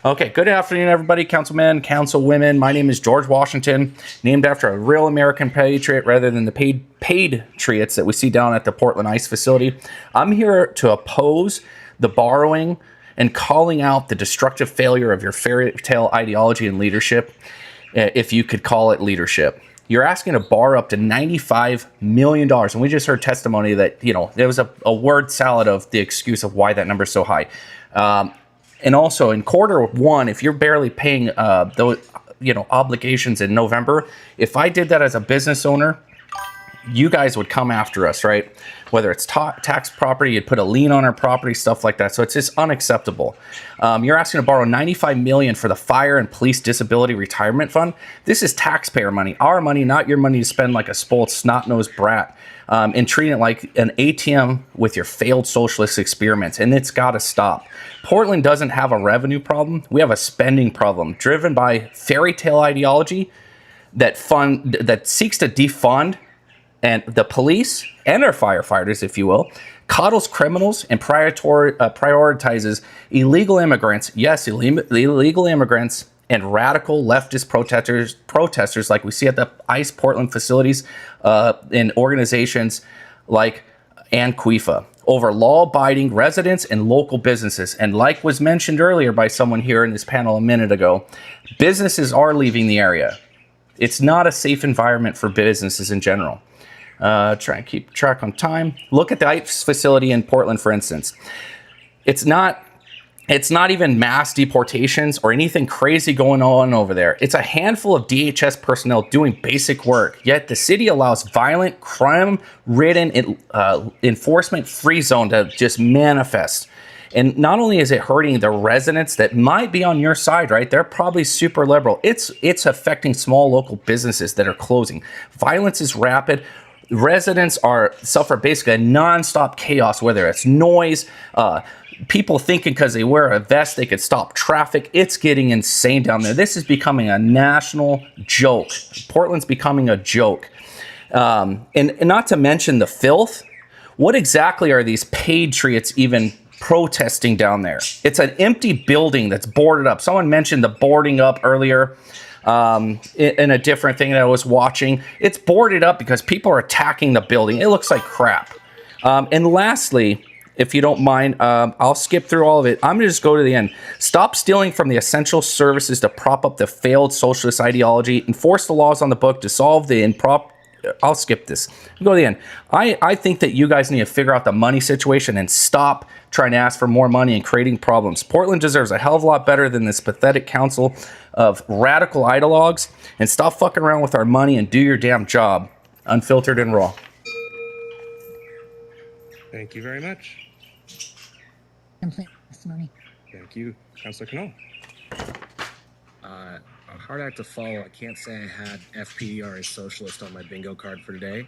Okay, good afternoon, everybody. Councilmen, councilwomen. My name is George Washington, named after a real American patriot rather than the paid patriots that we see down at the Portland ICE facility. I'm here to oppose the borrowing and calling out the destructive failure of your fairy tale ideology and leadership, if you could call it leadership. You're asking to borrow up to $95 million. And we just heard testimony that, there was a word salad of the excuse of why that number is so high. And also in Q1, if you're barely paying those obligations in November, if I did that as a business owner, you guys would come after us, right? Whether it's tax property, you'd put a lien on our property, stuff like that. So it's just unacceptable. You're asking to borrow $95 million for the Fire and Police Disability Retirement Fund. This is taxpayer money, our money, not your money to spend like a spoiled snot-nosed brat, and treating it like an ATM with your failed socialist experiments. And it's got to stop. Portland doesn't have a revenue problem. We have a spending problem driven by fairy tale ideology that seeks to defund and the police and our firefighters, if you will, coddles criminals and prioritizes illegal immigrants. Yes, illegal immigrants and radical leftist protesters like we see at the ICE Portland facilities in organizations like Anqeefa over law-abiding residents and local businesses. And like was mentioned earlier by someone here in this panel a minute ago, businesses are leaving the area. It's not a safe environment for businesses in general. Try and keep track on time. Look at the ICE facility in Portland, for instance. It's not even mass deportations or anything crazy going on over there. It's a handful of DHS personnel doing basic work, yet the city allows violent, crime-ridden enforcement-free zone to just manifest. And not only is it hurting the residents that might be on your side, right? They're probably super liberal. It's affecting small local businesses that are closing. Violence is rapid. Residents suffer basically a nonstop chaos, whether it's noise, people thinking because they wear a vest they could stop traffic. It's getting insane down there. This is becoming a national joke. Portland's becoming a joke. And not to mention the filth. What exactly are these patriots even protesting down there? It's an empty building that's boarded up. Someone mentioned the boarding up earlier. In a different thing that I was watching. It's boarded up because people are attacking the building. It looks like crap. And lastly, if you don't mind, I'll skip through all of it. I'm going to just go to the end. Stop stealing from the essential services to prop up the failed socialist ideology. Enforce the laws on the book to solve the I'll skip this. Go to the end. I think that you guys need to figure out the money situation and stop trying to ask for more money and creating problems. Portland deserves a hell of a lot better than this pathetic council of radical ideologues, and stop fucking around with our money and do your damn job. Unfiltered and raw. Thank you very much. Complete testimony. Thank you, Councilor Cano. A hard act to follow. I can't say I had FP or a socialist on my bingo card for today.